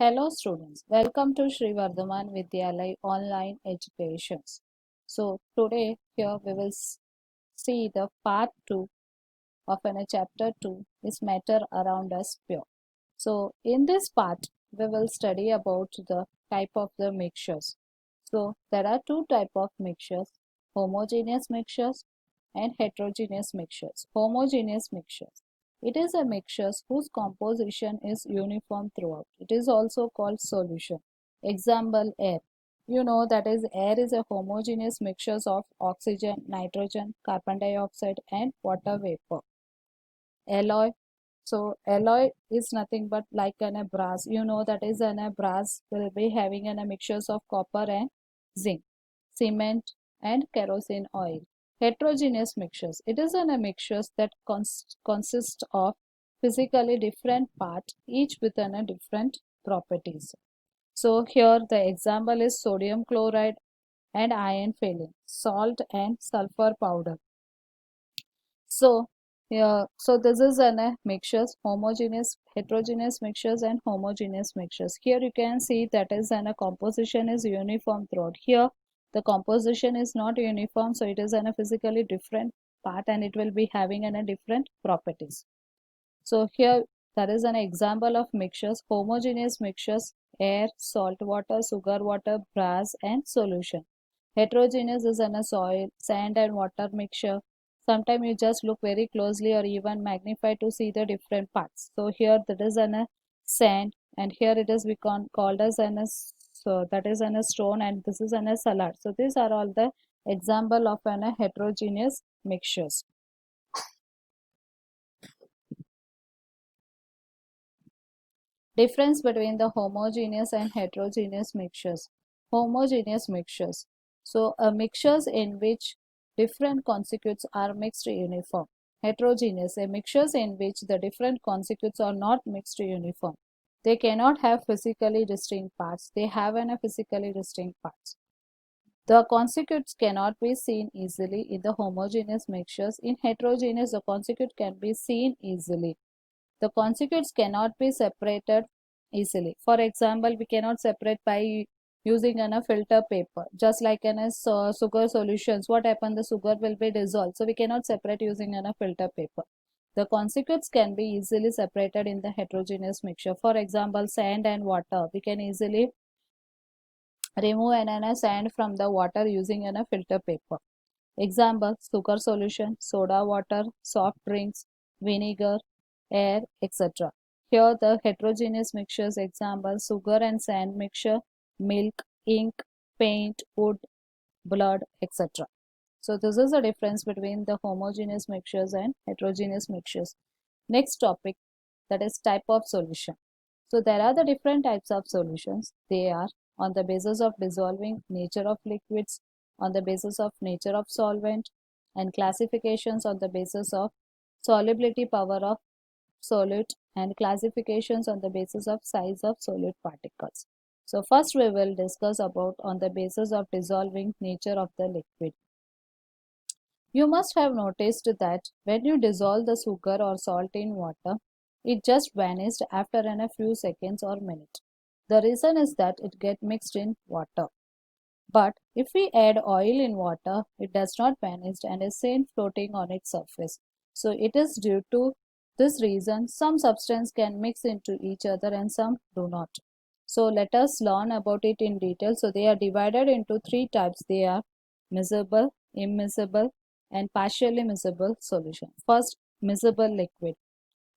Hello students, welcome to Sri Vardhaman Vidyalaya online education. So today here we will see the part 2 of an chapter 2 is matter around us pure. So in this part we will study about the type of the mixtures. So there are two type of mixtures, homogeneous mixtures and heterogeneous mixtures. Homogeneous mixtures. It is a mixture whose composition is uniform throughout. It is also called solution. Example, air. You know that is air is a homogeneous mixture of oxygen, nitrogen, carbon dioxide and water vapor. Alloy. So alloy is nothing but like a brass. You know that is a brass will be having a mixtures of copper and zinc, cement and kerosene oil. Heterogeneous mixtures. It is a mixtures that consist of physically different parts, each with a different properties. So here the example is sodium chloride and iron filling, salt and sulfur powder. So yeah, so this is an mixtures, homogeneous, heterogeneous mixtures and homogeneous mixtures. Here you can see that is a composition is uniform throughout. Here the composition is not uniform, so it is a physically different part and it will be having a different properties. So here that is an example of mixtures, homogeneous mixtures, air, salt water, sugar water, brass and solution. Heterogeneous is in a soil, sand and water mixture. Sometimes you just look very closely or even magnify to see the different parts. So here that is an a sand and here it is called as an a, so that is an a stone and this is an a salad. So these are all the example of an a heterogeneous mixtures. Difference between the homogeneous and heterogeneous mixtures. Homogeneous mixtures. So, mixtures in which different constituents are mixed uniform. Heterogeneous, mixtures in which the different constituents are not mixed uniform. They cannot have physically distinct parts. They have a physically distinct parts. The constituents cannot be seen easily in the homogeneous mixtures. In heterogeneous, the constituent can be seen easily. The constituents cannot be separated easily. For example, we cannot separate by using a filter paper. Just like in a sugar solutions, what happens? The sugar will be dissolved. So we cannot separate using a filter paper. The constituents can be easily separated in the heterogeneous mixture. For example, sand and water. We can easily remove an sand from the water using a filter paper. Example, sugar solution, soda water, soft drinks, vinegar, air, etc. Here the heterogeneous mixtures example, sugar and sand mixture, milk, ink, paint, wood, blood, etc. So this is the difference between the homogeneous mixtures and heterogeneous mixtures. Next topic, that is type of solution. So there are the different types of solutions. They are on the basis of dissolving nature of liquids, on the basis of nature of solvent, and classifications on the basis of solubility power of solute and classifications on the basis of size of solute particles. So first we will discuss about on the basis of dissolving nature of the liquid. You must have noticed that when you dissolve the sugar or salt in water, it just vanished after a few seconds or minutes. The reason is that it gets mixed in water. But if we add oil in water, it does not vanish and is seen floating on its surface. So it is due to this reason some substance can mix into each other and some do not. So let us learn about it in detail. So they are divided into three types. They are miscible, immiscible and partially miscible solution. First, miscible liquid.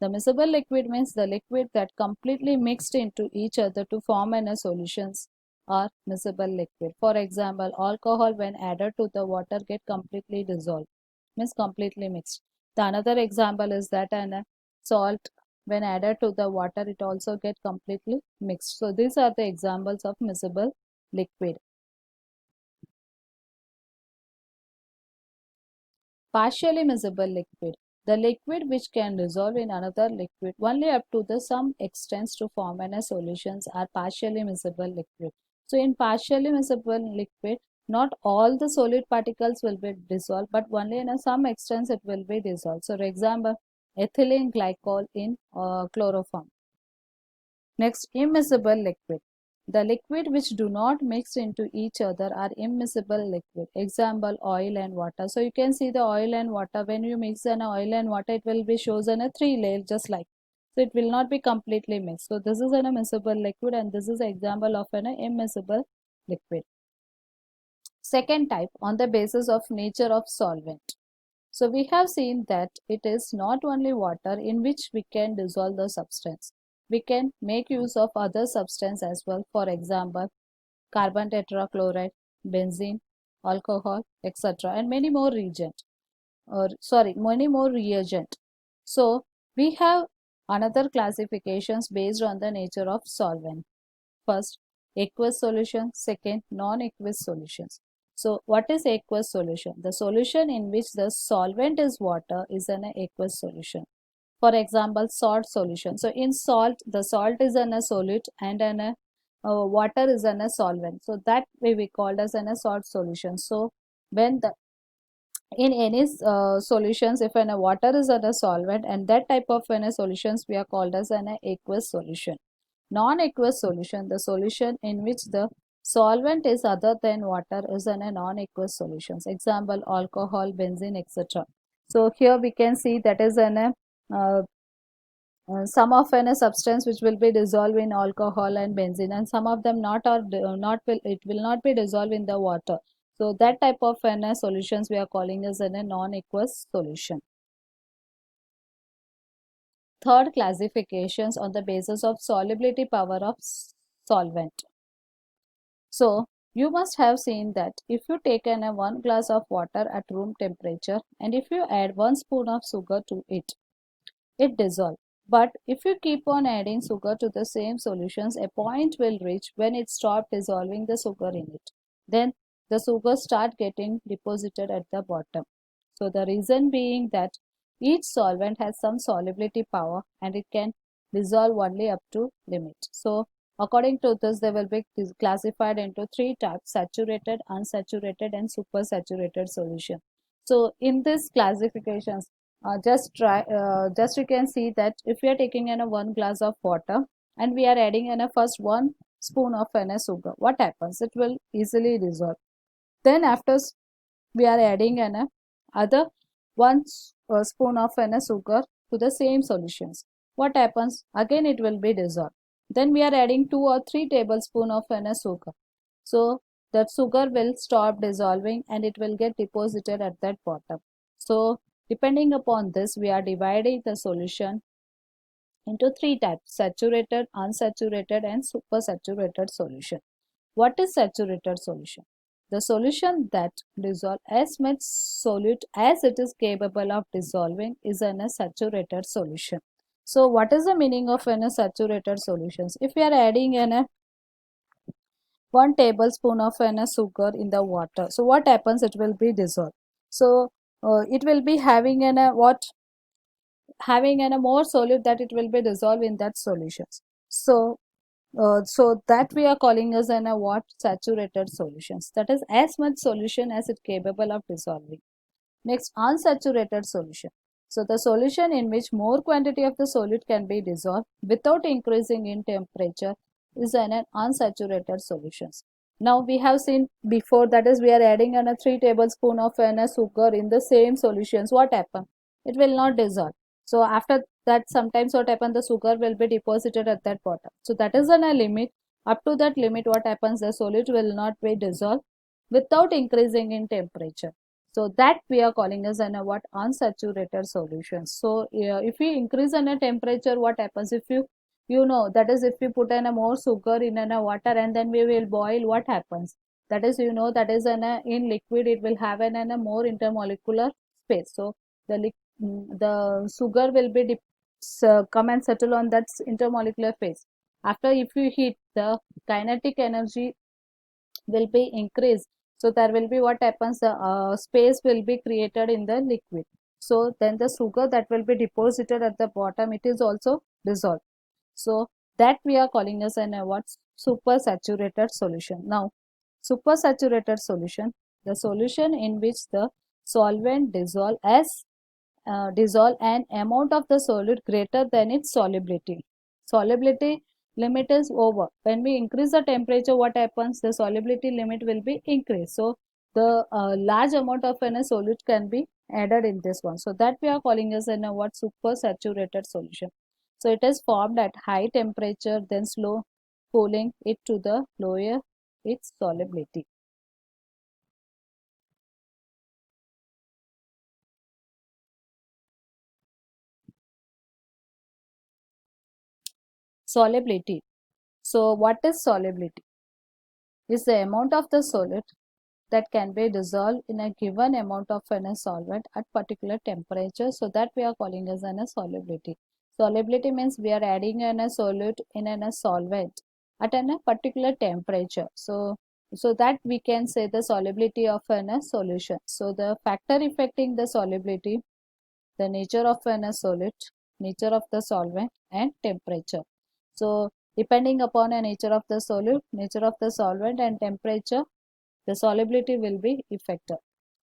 The miscible liquid means the liquid that completely mixed into each other to form a solutions are miscible liquid. For example, alcohol when added to the water get completely dissolved, means completely mixed. The another example is that an salt when added to the water it also get completely mixed. So these are the examples of miscible liquid. Partially miscible liquid. The liquid which can dissolve in another liquid only up to the some extent to form a solutions are partially miscible liquid. So in partially miscible liquid, not all the solid particles will be dissolved, but only in some extent it will be dissolved. So for example, ethylene glycol in chloroform. Next, immiscible liquid. The liquid which do not mix into each other are immiscible liquid. Example, oil and water. So you can see the oil and water. When you mix an oil and water, it will be shows in a three layer, just like. So it will not be completely mixed. So this is an immiscible liquid, and this is an example of an immiscible liquid. Second type, on the basis of nature of solvent. So we have seen that it is not only water in which we can dissolve the substance. We can make use of other substance as well. For example, carbon tetrachloride, benzene, alcohol, etc. and many more reagent. So we have another classifications based on the nature of solvent. First, aqueous solution. Second, non-aqueous solutions. So what is aqueous solution? The solution in which the solvent is water is an aqueous solution. For example, salt solution. So in salt, the salt is in a solute and water is in a solvent. So that way we called as a salt solution. So when the in any solutions, if a water is in a solvent, and that type of solutions we are called as an aqueous solution. Non-aqueous solution, the solution in which the solvent is other than water is a non-aqueous solutions. Example, alcohol, benzene, etc. So here we can see that is some of a substance which will be dissolved in alcohol and benzene, and some of them it will not be dissolved in the water. So that type of solutions we are calling as a non-aqueous solution. Third, classifications on the basis of solubility power of solvent. So you must have seen that if you take 1 glass of water at room temperature and if you add 1 spoon of sugar to it, it dissolves. But if you keep on adding sugar to the same solutions, a point will reach when it stops dissolving the sugar in it. Then the sugar start getting deposited at the bottom. So the reason being that each solvent has some solubility power and it can dissolve only up to limit. So according to this, they will be classified into three types: saturated, unsaturated, and supersaturated solution. So in this classifications, just you can see that if we are taking in a 1 glass of water and we are adding in a first 1 spoon of sugar, what happens? It will easily dissolve. Then after we are adding an other 1 spoon of sugar to the same solutions. What happens? Again it will be dissolved. Then we are adding 2 or 3 tablespoon of sugar. So that sugar will stop dissolving and it will get deposited at that bottom. So depending upon this, we are dividing the solution into three types: saturated, unsaturated, and supersaturated solution. What is saturated solution? The solution that dissolves as much solute as it is capable of dissolving is a saturated solution. So what is the meaning of saturated solutions? If we are adding 1 tablespoon of sugar in the water, so what happens? It will be dissolved. So it will be having having a more solute that it will be dissolved in that solutions. So that we are calling as what? Saturated solutions. That is as much solution as it capable of dissolving. Next, unsaturated solution. So the solution in which more quantity of the solute can be dissolved without increasing in temperature is an unsaturated solutions. Now we have seen before, that is we are adding 3 tablespoon of sugar in the same solutions. What happen? It will not dissolve. So after that, sometimes what happen, the sugar will be deposited at that bottom. So that is a limit. Up to that limit, what happens? The solute will not be dissolved without increasing in temperature. So that we are calling as what? Unsaturated solutions. So if we increase in a temperature, what happens? If you know, that is if we put in a more sugar in a water and then we will boil, what happens? That is, you know, that is in liquid it will have a more intermolecular space. So the sugar will be come and settle on that intermolecular phase. After, if you heat, the kinetic energy will be increased. So there will be, what happens, the space will be created in the liquid. So then the sugar that will be deposited at the bottom, it is also dissolved. So that we are calling as what? Supersaturated solution. Now supersaturated solution, the solution in which the solvent dissolve an amount of the solute greater than its solubility. Solubility limit is over. When we increase the temperature, what happens? The solubility limit will be increased. So the large amount of a solute can be added in this one. So that we are calling as a what? Supersaturated solution. So it is formed at high temperature, then slow cooling it to the lower its solubility. Solubility. So what is solubility? Is the amount of the solute that can be dissolved in a given amount of a solvent at particular temperature. So that we are calling as a solubility. Solubility means we are adding a solute in a solvent at a particular temperature. So that we can say the solubility of a solution. So the factor affecting the solubility, the nature of a solute, nature of the solvent, and temperature. So depending upon a nature of the solute, nature of the solvent, and temperature, the solubility will be affected.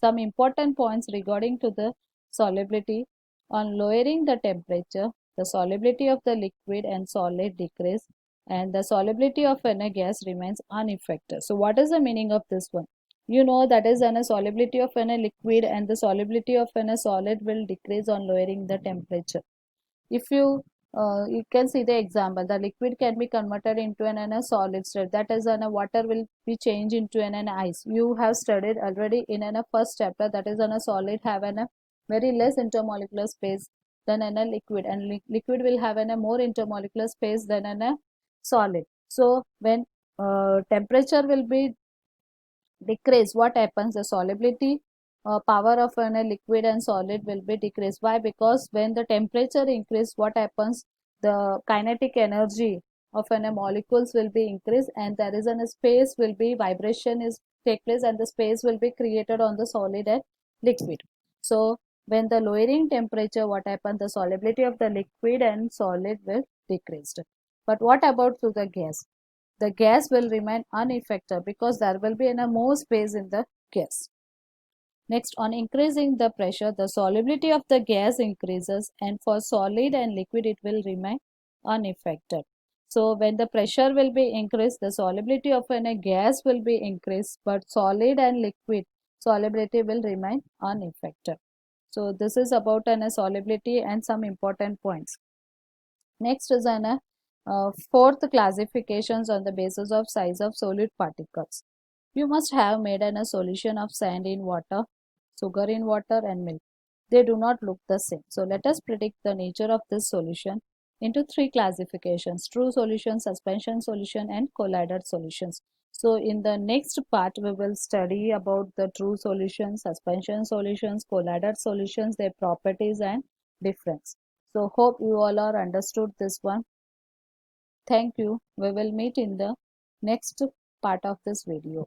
Some important points regarding to the solubility: on lowering the temperature, the solubility of the liquid and solid decrease, and the solubility of a gas remains unaffected. So what is the meaning of this one? You know that is a solubility of a liquid and the solubility of a solid will decrease on lowering the temperature. If you can see the example, the liquid can be converted into a solid state, that is water will be changed into an ice. You have studied already in a first chapter, that is a solid have a very less intermolecular space than a liquid, and liquid will have a more intermolecular space than a solid. So when temperature will be decrease, what happens? The solubility power of a liquid and solid will be decreased. Why? Because when the temperature increase, what happens? The kinetic energy of a molecules will be increased, and there is a space will be vibration is take place, and the space will be created on the solid and liquid. So when the lowering temperature, what happens? The solubility of the liquid and solid will decrease. But what about to the gas? The gas will remain unaffected because there will be more space in the gas. Next, on increasing the pressure, the solubility of the gas increases, and for solid and liquid it will remain unaffected. So when the pressure will be increased, the solubility of a gas will be increased, but solid and liquid solubility will remain unaffected. So this is about a solubility and some important points. Next is an fourth classifications on the basis of size of solid particles. You must have made a solution of sand in water, sugar in water, and milk. They do not look the same. So let us predict the nature of this solution into three classifications: true solution, suspension solution, and collided solutions. So in the next part, we will study about the true solutions, suspension solutions, collided solutions, their properties and difference. So hope you all are understood this one. Thank you. We will meet in the next part of this video.